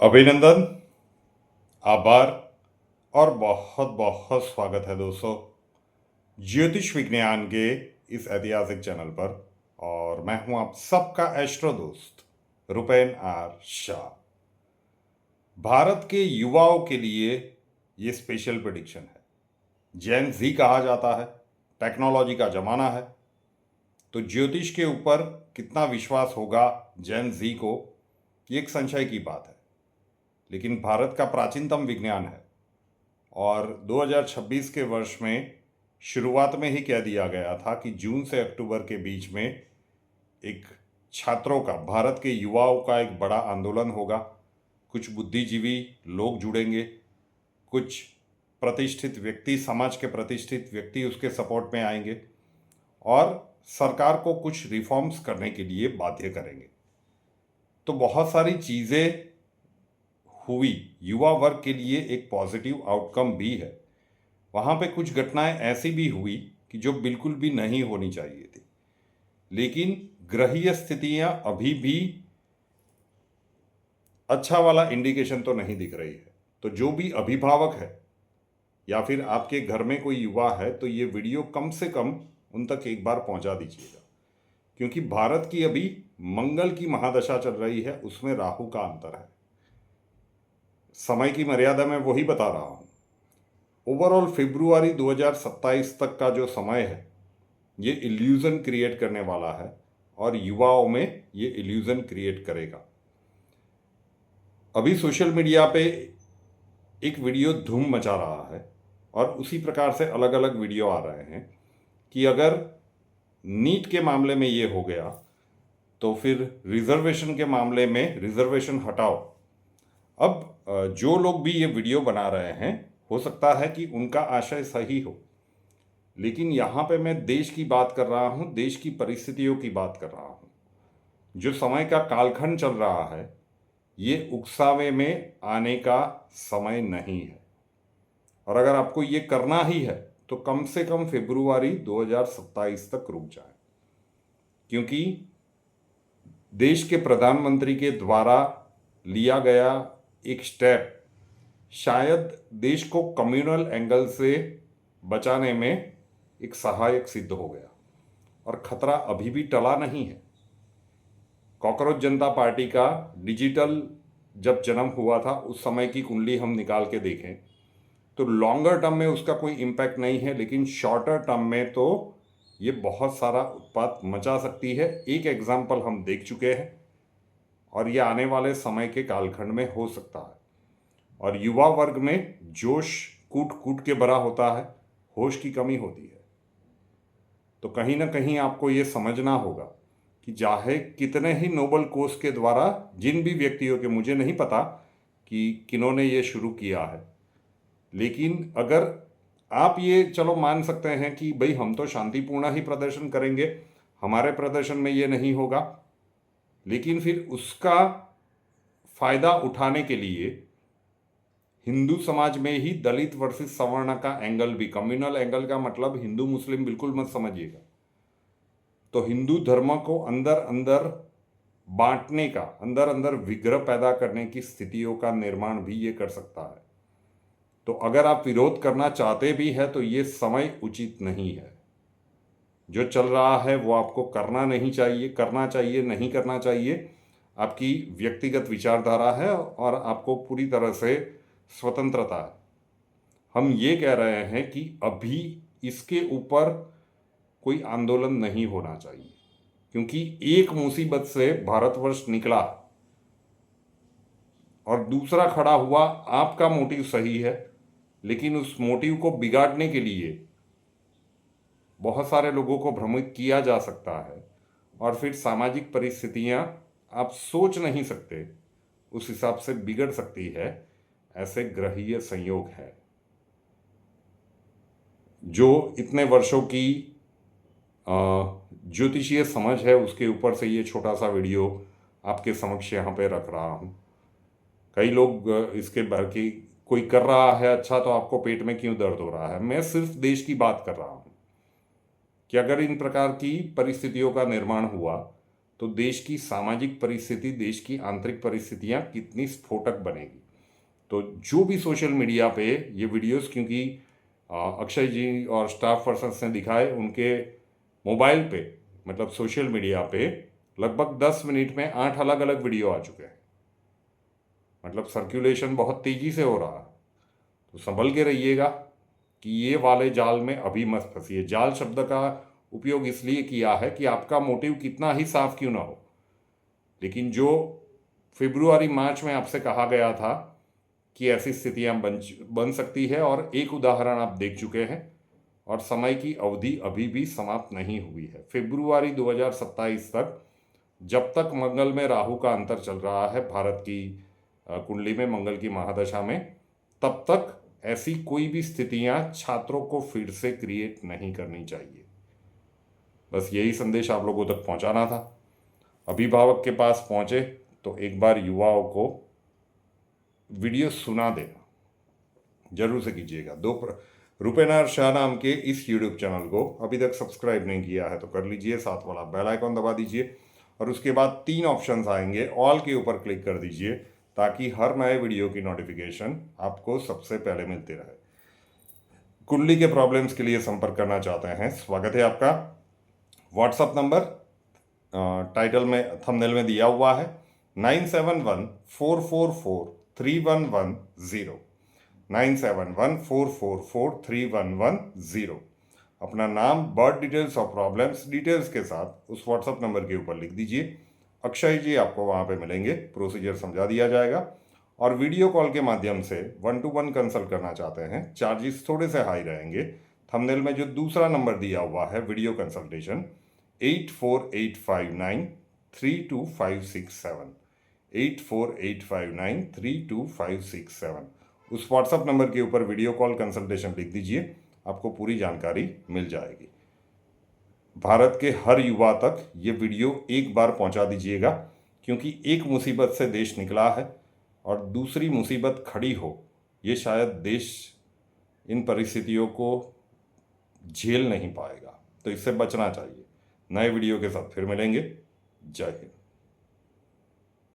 अभिनंदन, आभार और बहुत बहुत स्वागत है दोस्तों ज्योतिष विज्ञान के इस ऐतिहासिक चैनल पर। और मैं हूं आप सबका एस्ट्रो दोस्त रुपेन आर शाह। भारत के युवाओं के लिए ये स्पेशल प्रेडिक्शन है। जेन जी कहा जाता है, टेक्नोलॉजी का जमाना है, तो ज्योतिष के ऊपर कितना विश्वास होगा जेन जी को, ये एक संशय की बात है। लेकिन भारत का प्राचीनतम विज्ञान है और 2026 के वर्ष में शुरुआत में ही कह दिया गया था कि जून से अक्टूबर के बीच में एक छात्रों का, भारत के युवाओं का एक बड़ा आंदोलन होगा। कुछ बुद्धिजीवी लोग जुड़ेंगे, कुछ प्रतिष्ठित व्यक्ति, समाज के प्रतिष्ठित व्यक्ति उसके सपोर्ट में आएंगे और सरकार को कुछ रिफॉर्म्स करने के लिए बाध्य करेंगे। तो बहुत सारी चीज़ें हुई, युवा वर्ग के लिए एक पॉजिटिव आउटकम भी है। वहाँ पे कुछ घटनाएं ऐसी भी हुई कि जो बिल्कुल भी नहीं होनी चाहिए थी, लेकिन ग्रहीय स्थितियाँ अभी भी अच्छा वाला इंडिकेशन तो नहीं दिख रही है। तो जो भी अभिभावक है या फिर आपके घर में कोई युवा है, तो ये वीडियो कम से कम उन तक एक बार पहुंचा दीजिएगा, क्योंकि भारत की अभी मंगल की महादशा चल रही है, उसमें राहु का अंतर है। समय की मर्यादा में वही बता रहा हूँ। ओवरऑल फरवरी 2027 तक का जो समय है, ये इल्यूज़न क्रिएट करने वाला है और युवाओं में ये इल्यूज़न क्रिएट करेगा। अभी सोशल मीडिया पे एक वीडियो धूम मचा रहा है और उसी प्रकार से अलग अलग वीडियो आ रहे हैं कि अगर नीट के मामले में ये हो गया तो फिर रिजर्वेशन के मामले में रिजर्वेशन हटाओ। अब जो लोग भी ये वीडियो बना रहे हैं, हो सकता है कि उनका आशय सही हो, लेकिन यहाँ पे मैं देश की बात कर रहा हूँ, देश की परिस्थितियों की बात कर रहा हूँ। जो समय का कालखंड चल रहा है, ये उकसावे में आने का समय नहीं है। और अगर आपको ये करना ही है तो कम से कम फरवरी 2027 तक रुक जाए, क्योंकि देश के प्रधानमंत्री के द्वारा लिया गया एक स्टेप शायद देश को कम्युनल एंगल से बचाने में एक सहायक सिद्ध हो गया और खतरा अभी भी टला नहीं है। कॉकरोच जनता पार्टी का डिजिटल जब जन्म हुआ था, उस समय की कुंडली हम निकाल के देखें तो लॉन्गर टर्म में उसका कोई इम्पैक्ट नहीं है, लेकिन शॉर्टर टर्म में तो ये बहुत सारा उत्पात मचा सकती है। एक एग्जाम्पल हम देख चुके हैं और ये आने वाले समय के कालखंड में हो सकता है। और युवा वर्ग में जोश कूट कूट के भरा होता है, होश की कमी होती है। तो कहीं ना कहीं आपको ये समझना होगा कि चाहे कितने ही नोबल कोर्स के द्वारा जिन भी व्यक्तियों के, मुझे नहीं पता कि किन्होंने ये शुरू किया है, लेकिन अगर आप ये चलो मान सकते हैं कि भाई हम तो शांतिपूर्ण ही प्रदर्शन करेंगे, हमारे प्रदर्शन में ये नहीं होगा, लेकिन फिर उसका फायदा उठाने के लिए हिंदू समाज में ही दलित वर्सेस सवर्ण का एंगल भी, कम्युनल एंगल का मतलब हिंदू मुस्लिम बिल्कुल मत समझिएगा, तो हिंदू धर्म को अंदर अंदर बांटने का, अंदर अंदर विग्रह पैदा करने की स्थितियों का निर्माण भी ये कर सकता है। तो अगर आप विरोध करना चाहते भी है तो ये समय उचित नहीं है। जो चल रहा है वो आपको करना नहीं चाहिए, करना चाहिए नहीं करना चाहिए, आपकी व्यक्तिगत विचारधारा है और आपको पूरी तरह से स्वतंत्रता है। हम ये कह रहे हैं कि अभी इसके ऊपर कोई आंदोलन नहीं होना चाहिए, क्योंकि एक मुसीबत से भारतवर्ष निकला और दूसरा खड़ा हुआ। आपका मोटिव सही है, लेकिन उस मोटिव को बिगाड़ने के लिए बहुत सारे लोगों को भ्रमित किया जा सकता है और फिर सामाजिक परिस्थितियां आप सोच नहीं सकते उस हिसाब से बिगड़ सकती है। ऐसे ग्रहीय संयोग है। जो इतने वर्षों की ज्योतिषीय समझ है, उसके ऊपर से ये छोटा सा वीडियो आपके समक्ष यहाँ पे रख रहा हूँ। कई लोग इसके बारे की, कोई कर रहा है अच्छा तो आपको पेट में क्यों दर्द हो रहा है। मैं सिर्फ देश की बात कर रहा हूँ कि अगर इन प्रकार की परिस्थितियों का निर्माण हुआ तो देश की सामाजिक परिस्थिति, देश की आंतरिक परिस्थितियां कितनी स्फोटक बनेगी। तो जो भी सोशल मीडिया पे ये वीडियोस, क्योंकि अक्षय जी और स्टाफ पर्सन्स ने दिखाए, उनके मोबाइल पे मतलब सोशल मीडिया पे लगभग 10 मिनट में 8 अलग अलग वीडियो आ चुके हैं। मतलब सर्कुलेशन बहुत तेजी से हो रहा है। तो संभल के रहिएगा कि ये वाले जाल में अभी मत फंसिए। जाल शब्द का उपयोग इसलिए किया है कि आपका मोटिव कितना ही साफ क्यों ना हो, लेकिन जो फरवरी मार्च में आपसे कहा गया था कि ऐसी स्थितियां बन सकती है, और एक उदाहरण आप देख चुके हैं, और समय की अवधि अभी भी समाप्त नहीं हुई है। फरवरी 2027 तक, जब तक मंगल में राहु का अंतर चल रहा है भारत की कुंडली में, मंगल की महादशा में, तब तक ऐसी कोई भी स्थितियां छात्रों को फिर से क्रिएट नहीं करनी चाहिए। बस यही संदेश आप लोगों तक पहुंचाना था। अभिभावक के पास पहुंचे तो एक बार युवाओं को वीडियो सुना देना जरूर से कीजिएगा। रुपेनार शाह नाम के इस यूट्यूब चैनल को अभी तक सब्सक्राइब नहीं किया है तो कर लीजिए, साथ वाला बेल आइकॉन दबा दीजिए, और उसके बाद 3 ऑप्शंस आएंगे, ऑल के ऊपर क्लिक कर दीजिए ताकि हर नए वीडियो की नोटिफिकेशन आपको सबसे पहले मिलती रहे। कुंडली के प्रॉब्लम्स के लिए संपर्क करना चाहते हैं, स्वागत है आपका। व्हाट्सअप नंबर टाइटल में, थंबनेल में दिया हुआ है, 9714443110, 9714443110। अपना नाम, बर्थ डिटेल्स और प्रॉब्लम्स डिटेल्स के साथ उस व्हाट्सअप नंबर के ऊपर लिख दीजिए। अक्षय जी आपको वहाँ पे मिलेंगे, प्रोसीजर समझा दिया जाएगा। और वीडियो कॉल के माध्यम से 1-to-1 कंसल्ट करना चाहते हैं, चार्जेस थोड़े से हाई रहेंगे। थंबनेल में जो दूसरा नंबर दिया हुआ है वीडियो कंसल्टेशन, 8485932567, 8485932567, उस व्हाट्सएप नंबर के ऊपर वीडियो कॉल कंसल्टेशन लिख दीजिए, आपको पूरी जानकारी मिल जाएगी। भारत के हर युवा तक ये वीडियो एक बार पहुंचा दीजिएगा, क्योंकि एक मुसीबत से देश निकला है और दूसरी मुसीबत खड़ी हो, ये शायद देश इन परिस्थितियों को झेल नहीं पाएगा। तो इससे बचना चाहिए। नए वीडियो के साथ फिर मिलेंगे। जय हिंद।